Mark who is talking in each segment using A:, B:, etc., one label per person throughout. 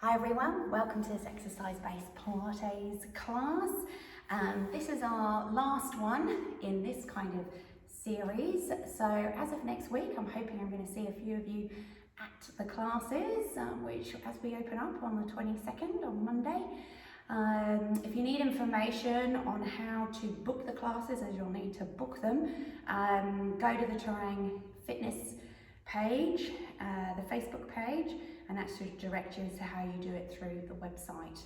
A: Hi everyone, welcome to this exercise-based Pilates class. This is our last one in this kind of series. So as of next week, I'm hoping I'm going to see a few of you at the classes, which as we open up on the 22nd on Monday. If you need information on how to book the classes, as you'll need to book them, go to the Terrain Fitness page, the Facebook page, and that should direct you to how you do it through the website.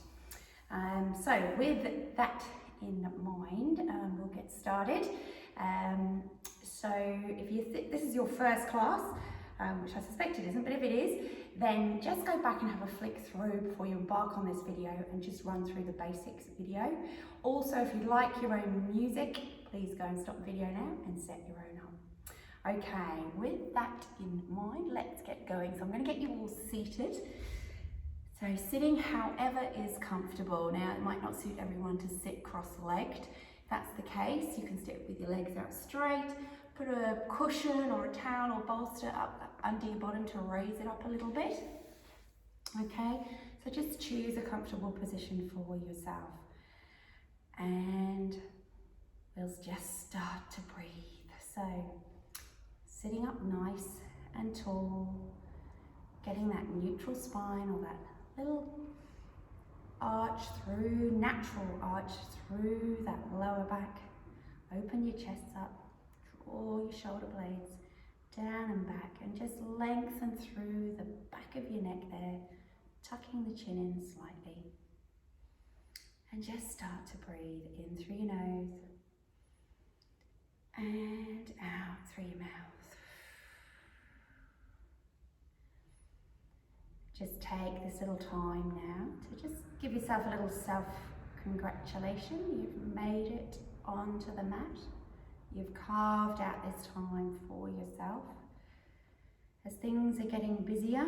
A: So with that in mind, we'll get started. So if you this is your first class, which I suspect it isn't, but if it is, then just go back and have a flick through before you embark on this video and just run through the basics video. Also, if you like your own music, please go and stop the video now and set your own up. Okay, with that in mind, let's get going. So I'm going to get you all seated. So sitting however is comfortable. Now, it might not suit everyone to sit cross-legged. If that's the case, you can sit with your legs out straight, put a cushion or a towel or bolster up under your bottom to raise it up a little bit. Okay, so just choose a comfortable position for yourself. And we'll just start to breathe. So, sitting up nice and tall, getting that neutral spine or that little arch through, natural arch through that lower back. Open your chest up, draw your shoulder blades down and back, and just lengthen through the back of your neck there, tucking the chin in slightly. And just start to breathe in through your nose and out through your mouth. Just take this little time now to just give yourself a little self-congratulation. You've made it onto the mat. You've carved out this time for yourself. As things are getting busier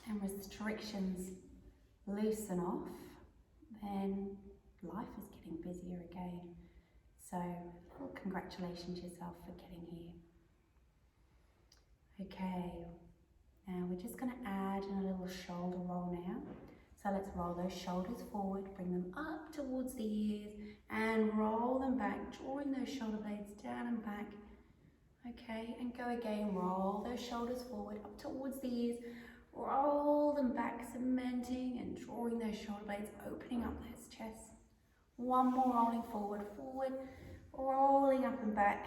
A: and restrictions loosen off, then life is getting busier again. So, a little congratulations to yourself for getting here. Okay. Now we're just going to add in a little shoulder roll now. So let's roll those shoulders forward, bring them up towards the ears and roll them back, drawing those shoulder blades down and back. Okay, and go again, roll those shoulders forward, up towards the ears, roll them back, cementing and drawing those shoulder blades, opening up those chests. One more rolling forward, rolling up and back,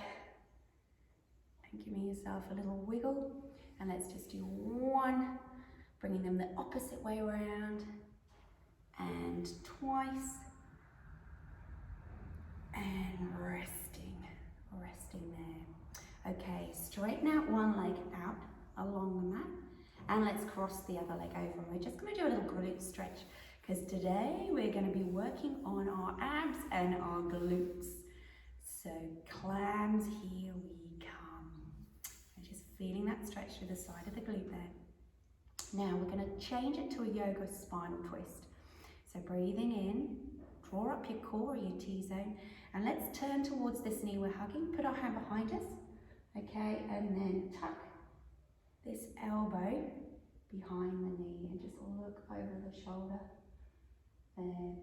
A: and giving yourself a little wiggle. And let's just do one, bringing them the opposite way around, and twice, and resting there. Okay, straighten out one leg out along the mat, and let's cross the other leg over. And we're just going to do a little glute stretch, because today we're going to be working on our abs and our glutes. So clams, here we come. Feeling that stretch through the side of the glute there. Now we're going to change it to a yoga spinal twist. So breathing in, draw up your core or your T-zone, and let's turn towards this knee we're hugging. Put our hand behind us, okay, and then tuck this elbow behind the knee and just look over the shoulder. There,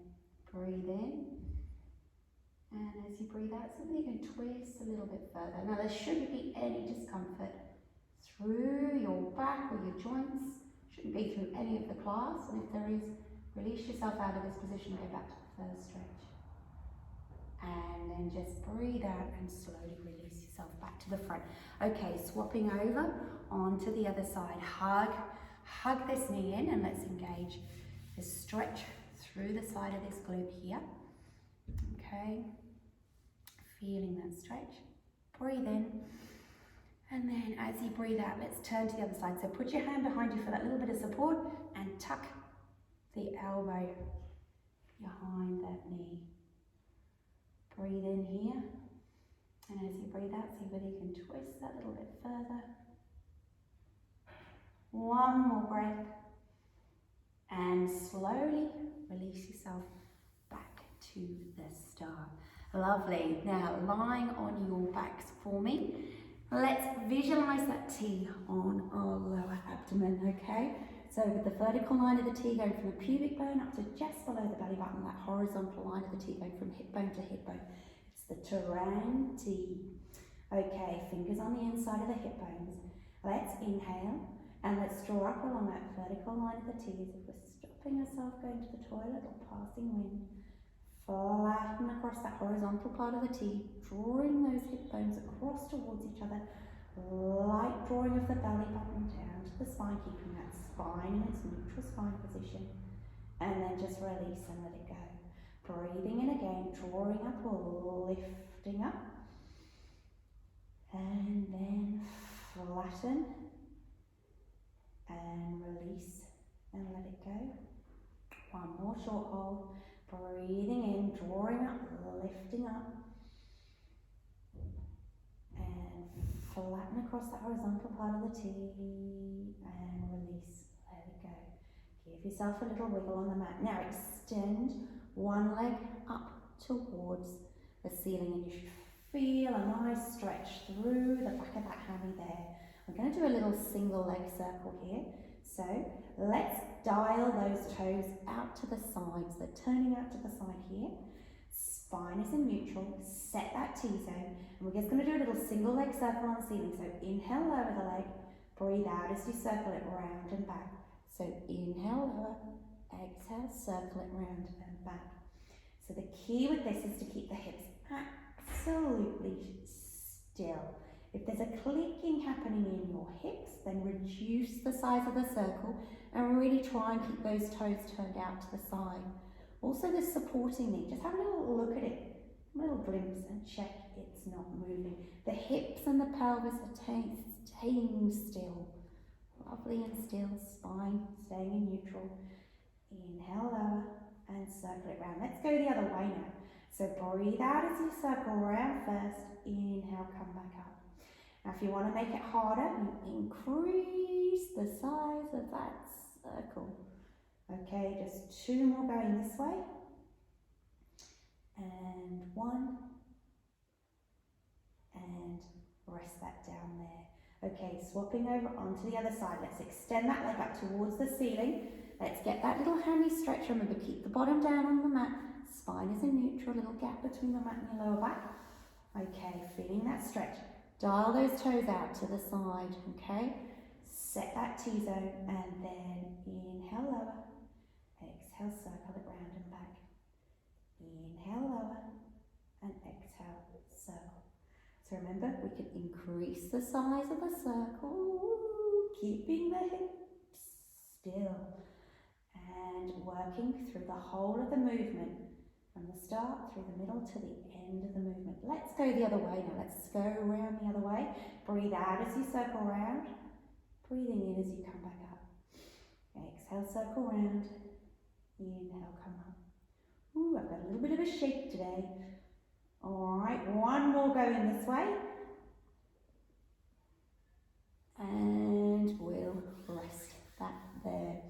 A: breathe in. And as you breathe out, something you can twist a little bit further. Now there shouldn't be any discomfort through your back or your joints, shouldn't be through any of the class, and if there is, release yourself out of this position, go back to the first stretch. And then just breathe out and slowly release yourself back to the front. Okay, swapping over onto the other side. Hug this knee in, and let's engage this stretch through the side of this glute here. Okay, feeling that stretch. Breathe in. And then as you breathe out, let's turn to the other side. So put your hand behind you for that little bit of support and tuck the elbow behind that knee. Breathe in here. And as you breathe out, see whether you can twist that little bit further. One more breath. And slowly release yourself back to the start. Lovely. Now lying on your backs for me. Let's visualize that T on our lower abdomen, okay? So with the vertical line of the T going from the pubic bone up to just below the belly button, that horizontal line of the T going from hip bone to hip bone. It's the Terang T. Okay, fingers on the inside of the hip bones. Let's inhale and let's draw up along that vertical line of the T as if we're stopping ourselves going to the toilet or passing wind. Flatten across that horizontal part of the T, drawing those hip bones across towards each other. Light drawing of the belly button down to the spine, keeping that spine in its neutral spine position. And then just release and let it go. Breathing in again, drawing up or lifting up. And then flatten and release and let it go. One more short hold. Breathing in, drawing up, lifting up. And flatten across the horizontal part of the T and release, let it go. Give yourself a little wiggle on the mat. Now extend one leg up towards the ceiling and you should feel a nice stretch through the back of that hammy there. I'm going to do a little single leg circle here. So let's dial those toes out to the sides. They're turning out to the side here. Spine is in neutral. Set that T-zone. And we're just going to do a little single leg circle on the ceiling. So inhale, lower the leg. Breathe out as you circle it round and back. So inhale, lower. Exhale, circle it round and back. So the key with this is to keep the hips absolutely still. If there's a clicking happening in your hips, then reduce the size of the circle and really try and keep those toes turned out to the side. Also the supporting knee, just have a little look at it, a little glimpse and check it's not moving. The hips and the pelvis are staying still. Lovely and still, spine staying in neutral. Inhale, lower and circle it round. Let's go the other way now. So breathe out as you circle round first. Inhale, come back up. Now if you want to make it harder, you increase the size of that circle. Okay, just two more going this way. And one. And rest that down there. Okay, swapping over onto the other side. Let's extend that leg up towards the ceiling. Let's get that little hammy stretch. Remember, keep the bottom down on the mat. Spine is in neutral, little gap between the mat and your lower back. Okay, feeling that stretch. Dial those toes out to the side, okay? Set that T-zone and then inhale, lower. Exhale, circle it round and back. Inhale, lower. And exhale, circle. So remember, we can increase the size of the circle, keeping the hips still. And working through the whole of the movement. From the start, through the middle, to the end of the movement. Let's go the other way now. Let's go around the other way. Breathe out as you circle round. Breathing in as you come back up. Exhale, circle round. Inhale, come up. Ooh, I've got a little bit of a shake today. Alright, one more going this way. And we'll rest that there.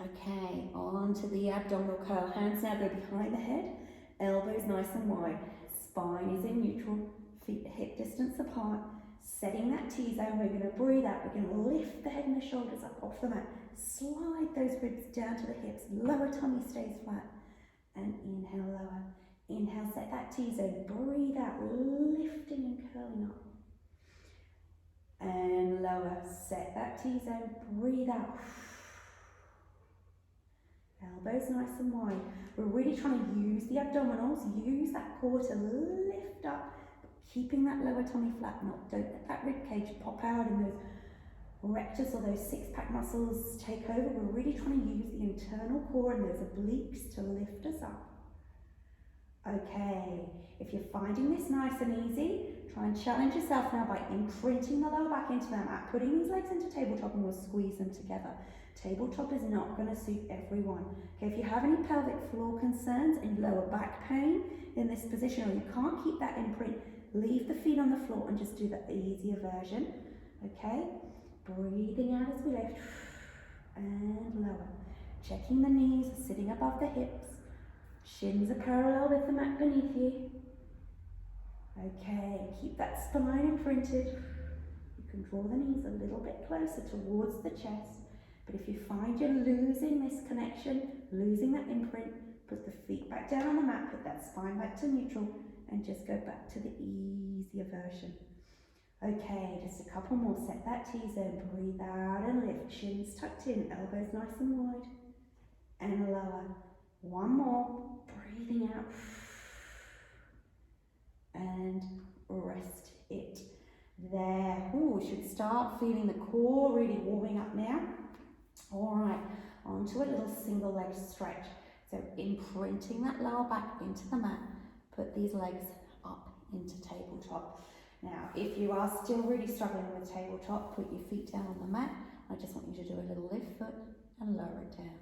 A: Okay, on to the abdominal curl. Hands now go behind the head, elbows nice and wide. Spine is in neutral, feet hip distance apart. Setting that T-zone, we're going to breathe out. We're going to lift the head and the shoulders up off the mat. Slide those ribs down to the hips. Lower tummy stays flat. And inhale, lower. Inhale, set that T-zone. Breathe out, lifting and curling up. And lower, set that T-zone. Breathe out. Elbows nice and wide. We're really trying to use the abdominals, use that core to lift up, keeping that lower tummy flat. Don't let that rib cage pop out and those rectus or those six-pack muscles take over. We're really trying to use the internal core and those obliques to lift us up. Okay, if you're finding this nice and easy, try and challenge yourself now by imprinting the lower back into the mat, putting these legs into tabletop and we'll squeeze them together. Tabletop is not going to suit everyone. Okay, if you have any pelvic floor concerns, any lower back pain in this position, or you can't keep that imprint, leave the feet on the floor and just do the easier version. Okay, breathing out as we lift and lower. Checking the knees, sitting above the hips. Shins are parallel with the mat beneath you. Okay, keep that spine imprinted. You can draw the knees a little bit closer towards the chest. But if you find you're losing this connection, losing that imprint, put the feet back down on the mat, put that spine back to neutral, and just go back to the easier version. Okay, just a couple more. Set that T-zone, breathe out and lift, chins tucked in, elbows nice and wide, and lower. One more, breathing out, and rest it there. Ooh, we should start feeling the core really warming up now. All right, onto a little single leg stretch. So imprinting that lower back into the mat, put these legs up into tabletop. Now, if you are still really struggling with tabletop, put your feet down on the mat. I just want you to do a little lift foot and lower it down.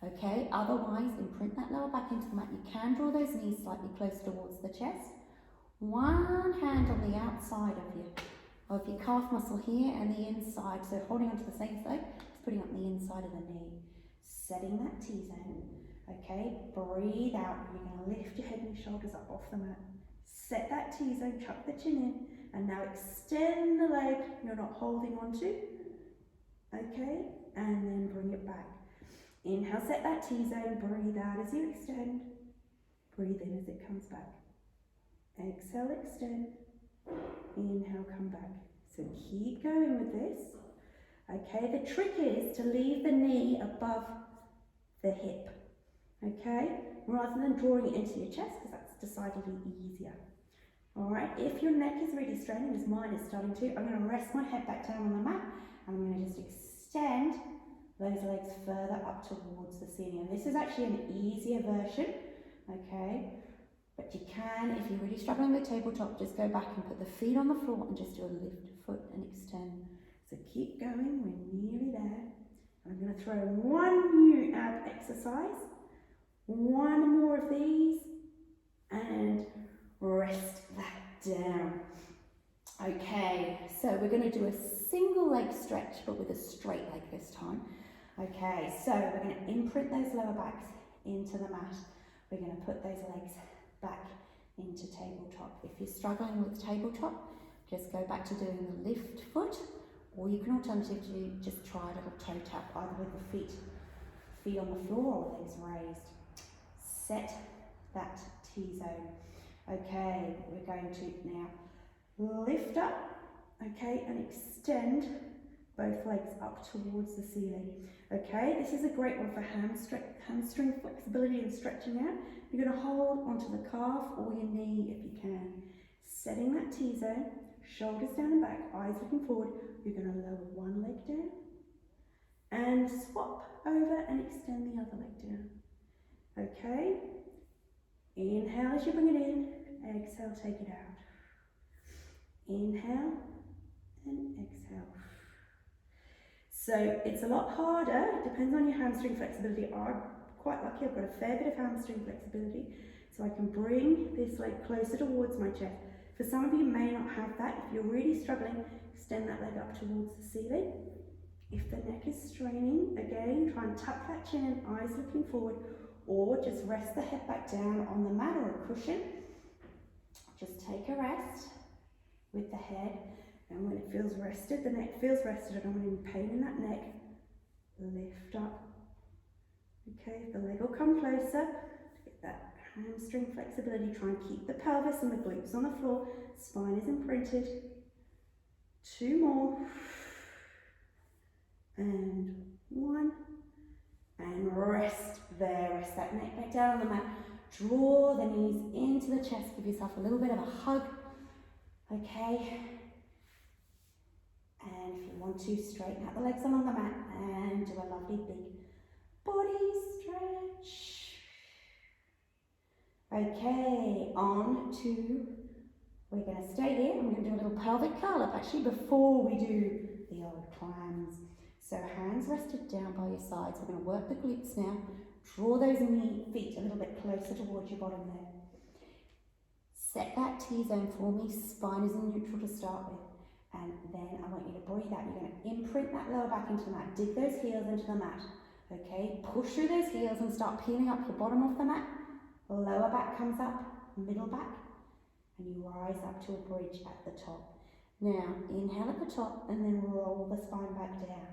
A: Okay, otherwise imprint that lower back into the mat. You can draw those knees slightly close towards the chest. One hand on the outside of your calf muscle here and the inside. So holding onto the same side, just putting up the inside of the knee. Setting that T-zone. Okay, breathe out. You're going to lift your head and your shoulders up off the mat. Set that T-zone, chuck the chin in, and now extend the leg you're not holding onto. Okay, and then bring it back. Inhale, set that T-zone, breathe out as you extend. Breathe in as it comes back. Exhale, extend. Inhale, come back. So keep going with this. Okay, the trick is to leave the knee above the hip. Okay, rather than drawing it into your chest, because that's decidedly easier. All right, if your neck is really straining, as mine is starting to, I'm going to rest my head back down on the mat, and I'm going to just extend those legs further up towards the ceiling. And this is actually an easier version, okay? But you can, if you're really struggling with tabletop, just go back and put the feet on the floor and just do a lift foot and extend. So keep going, we're nearly there. And I'm going to throw one new ab exercise, one more of these, and rest that down. Okay, so we're going to do a single leg stretch, but with a straight leg this time. Okay, so we're going to imprint those lower backs into the mat. We're going to put those legs back into tabletop. If you're struggling with tabletop, just go back to doing the lift foot, or you can alternatively just try a little toe tap, either with the feet on the floor or legs raised. Set that T-zone. Okay, we're going to now lift up, okay, and extend both legs up towards the ceiling. Okay, this is a great one for hamstring flexibility and stretching out. You're going to hold onto the calf or your knee if you can. Setting that T-zone, shoulders down and back, eyes looking forward. You're going to lower one leg down and swap over and extend the other leg down. Okay, inhale as you bring it in, exhale, take it out. Inhale and exhale. So it's a lot harder, it depends on your hamstring flexibility. I'm quite lucky, I've got a fair bit of hamstring flexibility, so I can bring this leg closer towards my chest. For some of you may not have that. If you're really struggling, extend that leg up towards the ceiling. If the neck is straining, again, try and tuck that chin in, eyes looking forward, or just rest the head back down on the mat or a cushion. Just take a rest with the head, and when it feels rested, the neck feels rested, I don't want any pain in that neck, lift up. Okay, the leg will come closer, get that hamstring flexibility, try and keep the pelvis and the glutes on the floor, spine is imprinted. Two more, and one, and rest there, rest that neck back down on the mat, draw the knees into the chest, give yourself a little bit of a hug, okay, and if you want to, straighten out the legs along the mat and do a lovely big body stretch. Okay, on to, we're going to stay here, and we're going to do a little pelvic curl up actually before we do the old clams. So hands rested down by your sides. We're going to work the glutes now. Draw those feet a little bit closer towards your bottom there. Set that T-zone for me. Spine is in neutral to start with. And then I want you to breathe out. You're going to imprint that lower back into the mat. Dig those heels into the mat. Okay, push through those heels and start peeling up your bottom off the mat. Lower back comes up, middle back, and you rise up to a bridge at the top. Now, inhale at the top and then roll the spine back down.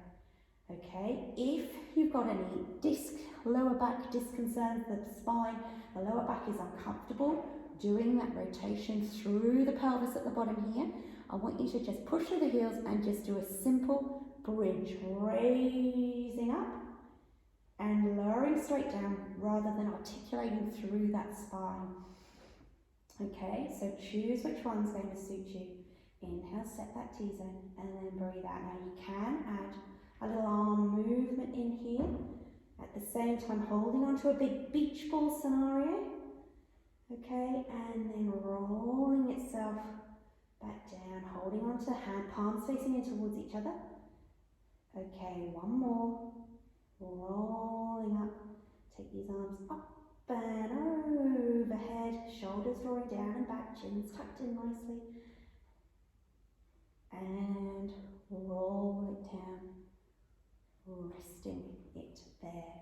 A: Okay, Okay, if you've got any lower back disc concerns, the spine, the lower back is uncomfortable, doing that rotation through the pelvis at the bottom here, I want you to just push through the heels and just do a simple bridge, raising up and lowering straight down rather than articulating through that spine. Okay, so choose which one's going to suit you. Inhale, set that T-zone, and then breathe out. Now you can add a little arm movement in here, at the same time holding onto a big beach ball scenario. Okay, and then rolling itself back down, holding onto the hand, palms facing in towards each other. Okay, one more. Rolling up. Take these arms up and overhead, shoulders drawing down and back, chins tucked in nicely. And roll it down, resting it there.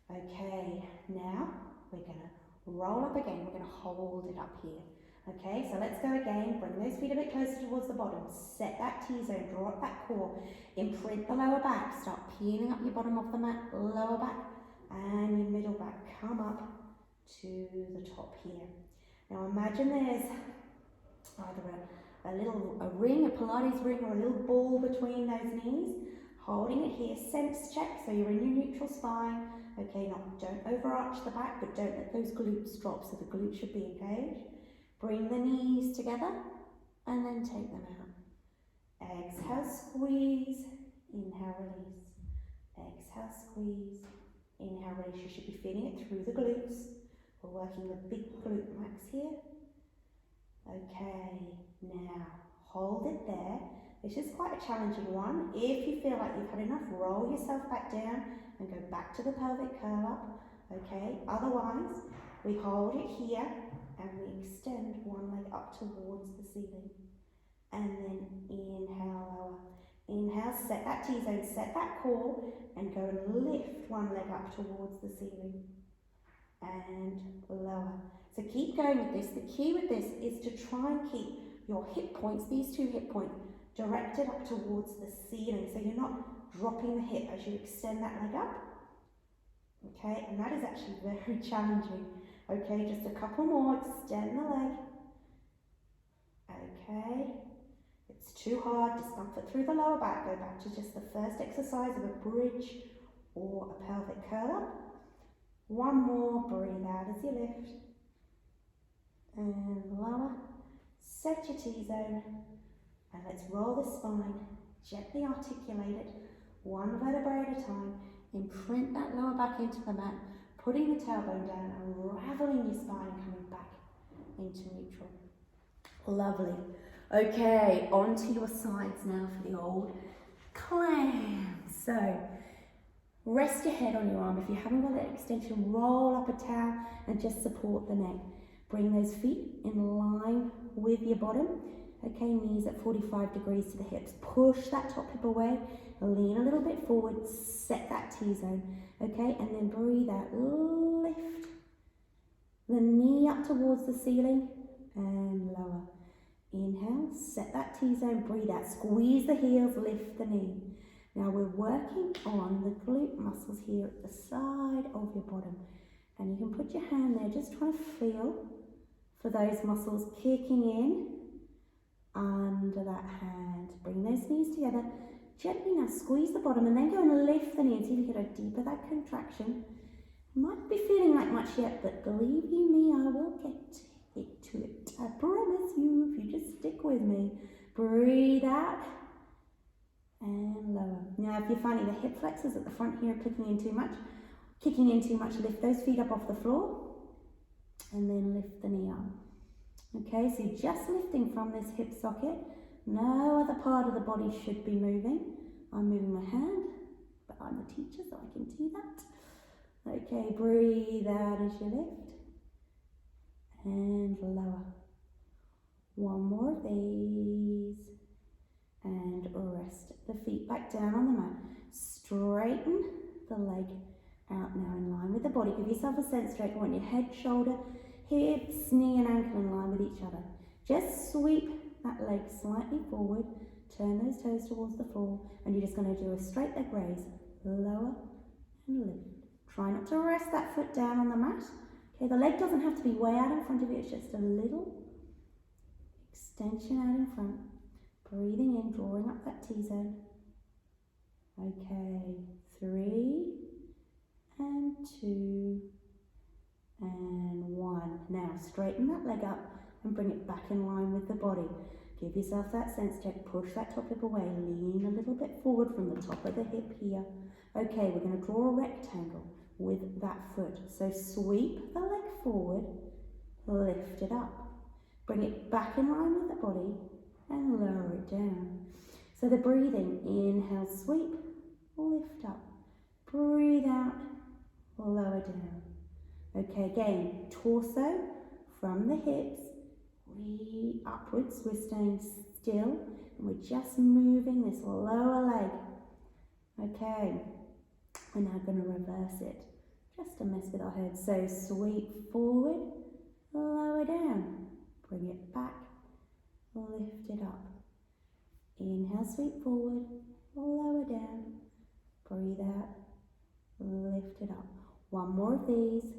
A: Okay, now we're going to roll up again. We're going to hold it up here. Okay, so let's go again. Bring those feet a bit closer towards the bottom. Set that T-zone, draw up that core. Imprint the lower back. Start peeling up your bottom of the mat, lower back, and your middle back. Come up to the top here. Now imagine there's either a ring, a Pilates ring, or a little ball between those knees. Holding it here, sense check, so you're in your neutral spine. Okay, now don't overarch the back, but don't let those glutes drop, so the glutes should be engaged. Bring the knees together, and then take them out. Exhale, squeeze, inhale, release. Exhale, squeeze, inhale, release. You should be feeling it through the glutes. We're working the big glute max here. Okay, now hold it there. This is quite a challenging one. If you feel like you've had enough, roll yourself back down and go back to the pelvic curl up. Okay, otherwise we hold it here and we extend one leg up towards the ceiling. And then inhale, lower. Inhale, set that T-zone, set that core, and go and lift one leg up towards the ceiling. And lower. So keep going with this. The key with this is to try and keep your hip points, these two hip points, directed up towards the ceiling. So you're not dropping the hip as you extend that leg up. Okay, and that is actually very challenging. Okay, just a couple more. Extend the leg. Okay. If it's too hard, discomfort through the lower back. Go back to just the first exercise of a bridge or a pelvic curl up. One more, breathe out as you lift. And lower. Set your T-zone. And let's roll the spine. Gently articulate it. One vertebrae at a time. Imprint that lower back into the mat. Putting the tailbone down, unraveling your spine, coming back into neutral. Lovely. Okay, onto your sides now for the old clam. So, rest your head on your arm. If you haven't got that extension, roll up a towel and just support the neck. Bring those feet in line with your bottom. Okay, knees at 45 degrees to the hips. Push that top hip away. Lean a little bit forward. Set that T-zone. Okay, and then breathe out. Lift the knee up towards the ceiling and lower. Inhale, set that T-zone. Breathe out. Squeeze the heels. Lift the knee. Now we're working on the glute muscles here at the side of your bottom. And you can put your hand there, just trying to feel for those muscles kicking in under that hand. Bring those knees together. Gently now squeeze the bottom and then go and lift the knee and see if you get a deeper that contraction. You might be feeling like much yet, but believe you me, I will get to it. I promise you, if you just stick with me. Breathe out. And lower. Now if you're finding the hip flexors at the front here kicking in too much, lift those feet up off the floor and then lift the knee up. Okay, so just lifting from this hip socket. No other part of the body should be moving. I'm moving my hand, but I'm the teacher so I can do that. Okay, breathe out as you lift and lower. One more of these. And rest the feet back down on the mat. Straighten the leg out now in line with the body. Give yourself a sense straight. I want your head, shoulder, hips, knee and ankle in line with each other. Just sweep that leg slightly forward. Turn those toes towards the floor. And you're just going to do a straight leg raise. lower and lift. Try not to rest that foot down on the mat. Okay, the leg doesn't have to be way out in front of you, it's just a little extension out in front. Breathing in, drawing up that T-zone. Okay, 3 and 2 and 1. Now straighten that leg up and bring it back in line with the body. Give yourself that sense check, push that top hip away, lean a little bit forward from the top of the hip here. Okay, we're going to draw a rectangle with that foot. So sweep the leg forward, lift it up. Bring it back in line with the body and lower it down. So the breathing, inhale, sweep, lift up. Breathe out, lower down. Okay, again, torso from the hips, upwards, we're staying still, and we're just moving this lower leg. Okay, we're now going to reverse it, just to mess with our head. So sweep forward, lower down, bring it back, lift it up. Inhale, sweep forward, lower down, breathe out, lift it up. One more of these.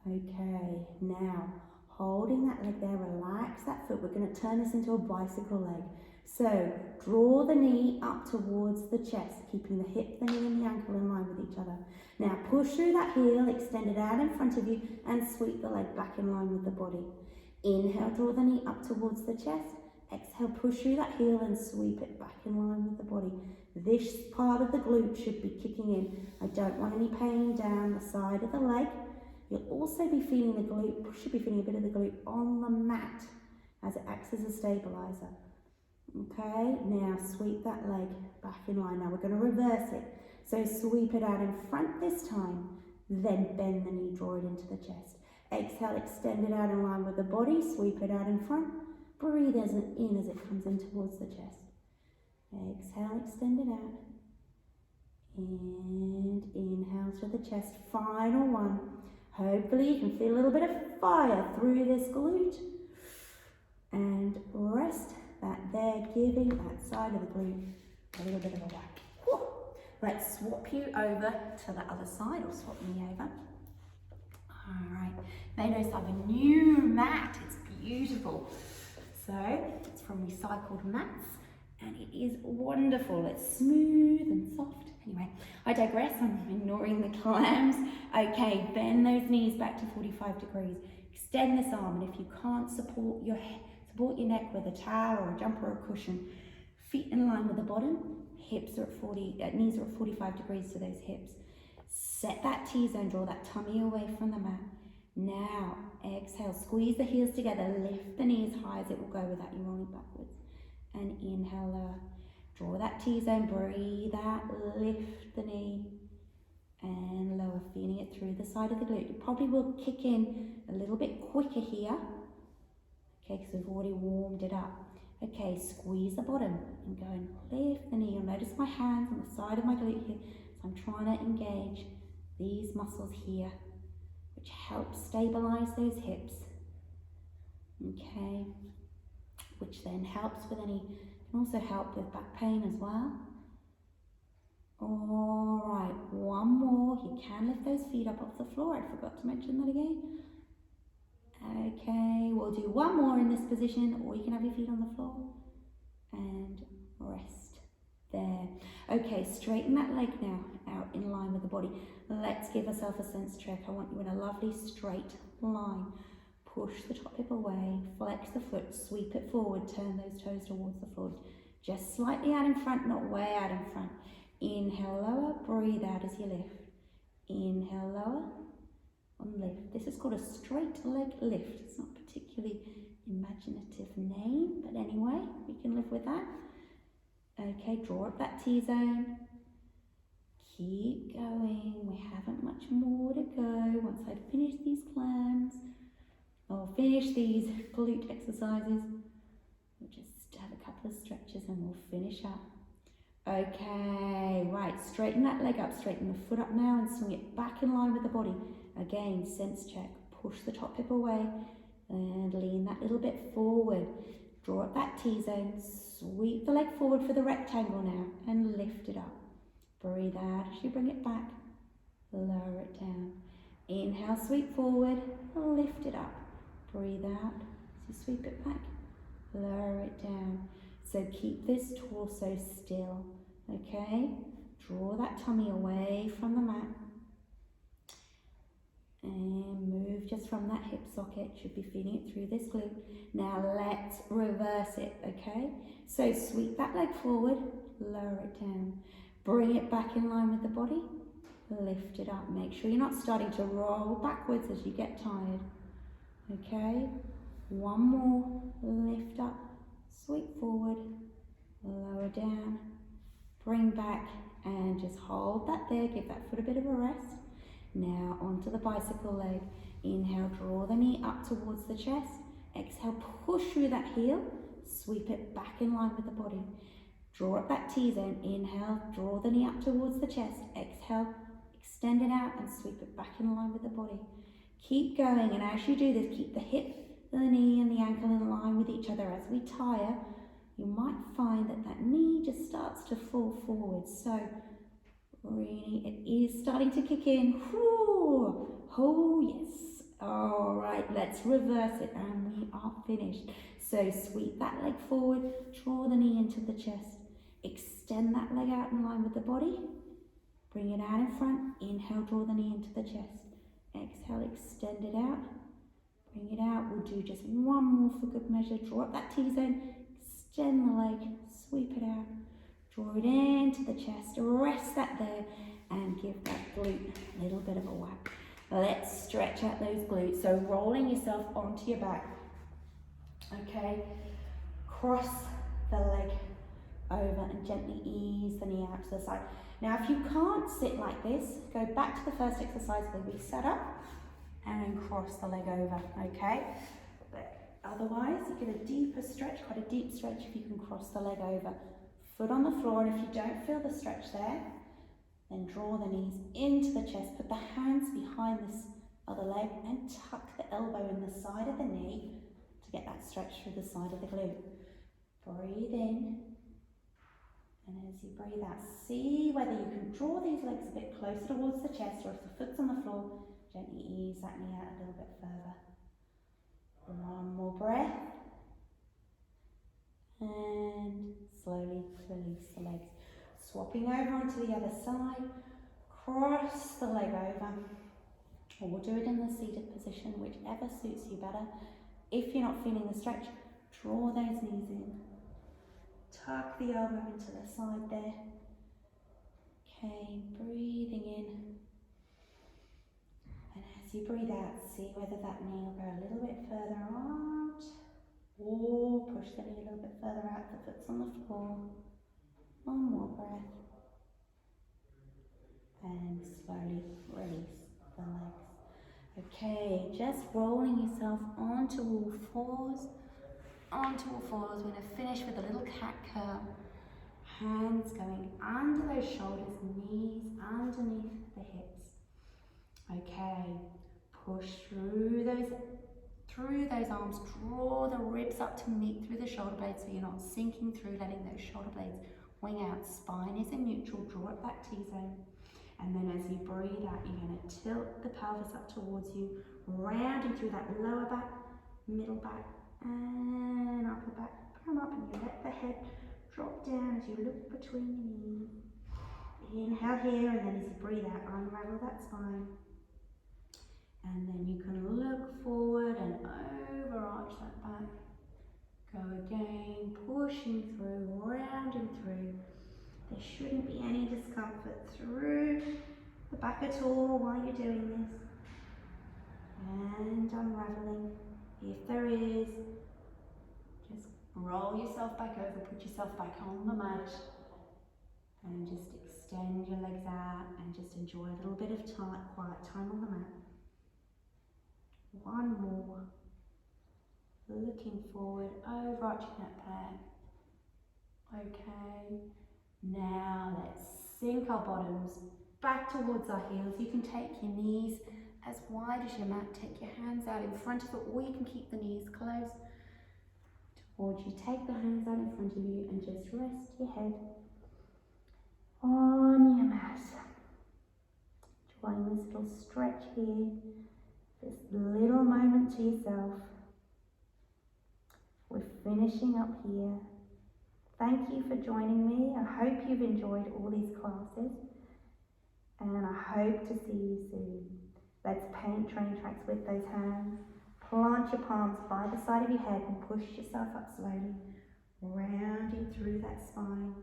A: Okay, now holding that leg there, relax that foot. We're going to turn this into a bicycle leg. So draw the knee up towards the chest, keeping the hip, the knee and the ankle in line with each other. Now push through that heel, extend it out in front of you and sweep the leg back in line with the body. Inhale, draw the knee up towards the chest. Exhale, push through that heel and sweep it back in line with the body. This part of the glute should be kicking in. I don't want any pain down the side of the leg. You'll also be feeling the glute, should be feeling a bit of the glute on the mat as it acts as a stabilizer. Okay, now sweep that leg back in line. Now we're going to reverse it. So sweep it out in front this time, then bend the knee, draw it into the chest. Exhale, extend it out in line with the body, sweep it out in front. Breathe in as it comes in towards the chest. Exhale, extend it out. And inhale to the chest. Final one. Hopefully you can feel a little bit of fire through this glute. And rest that there, giving that side of the glute a little bit of a whack. Whew. Let's swap you over to the other side, or swap me over. Alright, they notice I have a new mat. It's beautiful. So it's from recycled mats and it is wonderful. It's smooth and soft. Anyway, I digress. I'm ignoring the clams. Okay, bend those knees back to 45 degrees. Extend this arm, and if you can't support your neck with a towel or a jumper or a cushion, feet in line with the bottom, hips are at knees are at 45 degrees to those hips. Set that T-zone, draw that tummy away from the mat. Now, exhale, squeeze the heels together, lift the knee as high as it will go without you rolling backwards. And inhale, lower. Draw that T-zone, breathe out, lift the knee, and lower, feeling it through the side of the glute. You probably will kick in a little bit quicker here, okay, because we've already warmed it up. Okay, squeeze the bottom and go and lift the knee. You'll notice my hands on the side of my glute here, so I'm trying to engage these muscles here, which help stabilize those hips, okay, which then helps with can also help with back pain as well. All right, one more. You can lift those feet up off the floor. I forgot to mention that again. Okay, we'll do one more in this position, or you can have your feet on the floor and rest there. Okay, straighten that leg now out in line with the body. Let's give ourselves a sense check. I want you in a lovely straight line. Push the top hip away, flex the foot, sweep it forward, turn those toes towards the floor. Just slightly out in front, not way out in front. Inhale, lower, breathe out as you lift. Inhale, lower, and lift. This is called a straight leg lift. It's not a particularly imaginative name, but anyway, we can live with that. Okay, draw up that T-zone. Keep going. We haven't much more to go. Once I finish these clams, I'll finish these glute exercises. We'll just have a couple of stretches and we'll finish up. Okay, right, straighten that leg up, straighten the foot up now and swing it back in line with the body. Again, sense check, push the top hip away and lean that little bit forward. Draw up that T-zone, sweep the leg forward for the rectangle now and lift it up. Breathe out as you bring it back. Lower it down. Inhale, sweep forward, lift it up. Breathe out as you sweep it back. Lower it down. So keep this torso still, okay? Draw that tummy away from the mat. And move just from that hip socket. Should be feeling it through this glute. Now let's reverse it, okay? So sweep that leg forward, lower it down. Bring it back in line with the body. Lift it up. Make sure you're not starting to roll backwards as you get tired. Okay? One more. Lift up. Sweep forward. Lower down. Bring back and just hold that there. Give that foot a bit of a rest. Now onto the bicycle leg. Inhale, draw the knee up towards the chest. Exhale, push through that heel. Sweep it back in line with the body. Draw up that T-zone. Inhale, draw the knee up towards the chest. Exhale, extend it out and sweep it back in line with the body. Keep going, and as you do this, keep the hip, the knee and the ankle in line with each other. As we tire, you might find that that knee just starts to fall forward. So really, it is starting to kick in. Whew. Oh yes. All right, let's reverse it and we are finished. So sweep that leg forward, draw the knee into the chest. Extend that leg out in line with the body. Bring it out in front. Inhale, draw the knee into the chest. Exhale, extend it out. Bring it out. We'll do just one more for good measure. Draw up that T-zone. Extend the leg. Sweep it out. Draw it into the chest. Rest that there and give that glute a little bit of a whack. Let's stretch out those glutes. So rolling yourself onto your back. Okay. Cross the leg over and gently ease the knee out to the side. Now if you can't sit like this, go back to the first exercise where we sat up and then cross the leg over, okay? But otherwise you get a deeper stretch, quite a deep stretch if you can cross the leg over. Foot on the floor, and if you don't feel the stretch there, then draw the knees into the chest, put the hands behind this other leg and tuck the elbow in the side of the knee to get that stretch through the side of the glute. Breathe in. And as you breathe out, see whether you can draw these legs a bit closer towards the chest, or if the foot's on the floor, gently ease that knee out a little bit further. One more breath. And slowly release the legs. Swapping over onto the other side, cross the leg over. Or we'll do it in the seated position, whichever suits you better. If you're not feeling the stretch, draw those knees in. Tuck the elbow into the side there. Okay, breathing in. And as you breathe out, see whether that knee will go a little bit further out. Or push the knee a little bit further out, the foot's on the floor. One more breath. And slowly release the legs. Okay, just rolling yourself onto all fours. Onto all fours. We're going to finish with a little cat curl. Hands going under those shoulders, knees underneath the hips. Okay, push through those arms. Draw the ribs up to meet through the shoulder blades so you're not sinking through, letting those shoulder blades wing out. Spine is in neutral. Draw up that T-zone. And then as you breathe out, you're going to tilt the pelvis up towards you, rounding through that lower back, middle back, and upper back. Come up and you let the head drop down as you look between your knees. Inhale here, and then as you breathe out, unravel that spine. And then you can look forward and overarch that back. Go again, pushing through, rounding through. There shouldn't be any discomfort through the back at all while you're doing this. And unraveling. If there is, just roll yourself back over, put yourself back on the mat, and just extend your legs out and just enjoy a little bit of quiet time on the mat. One more. Looking forward, overarching that back. Okay. Now let's sink our bottoms back towards our heels. You can take your knees as wide as your mat. Take your hands out in front of it, or you can keep the knees close towards you. Take the hands out in front of you and just rest your head on your mat. little stretch here, this little moment to yourself. We're finishing up here. Thank you for joining me. I hope you've enjoyed all these classes, and I hope to see you soon. Let's paint train tracks with those hands. Plant your palms by the side of your head and push yourself up slowly, rounding through that spine.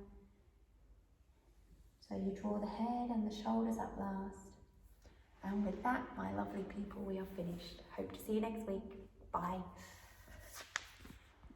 A: So you draw the head and the shoulders up last. And with that, my lovely people, we are finished. Hope to see you next week. Bye.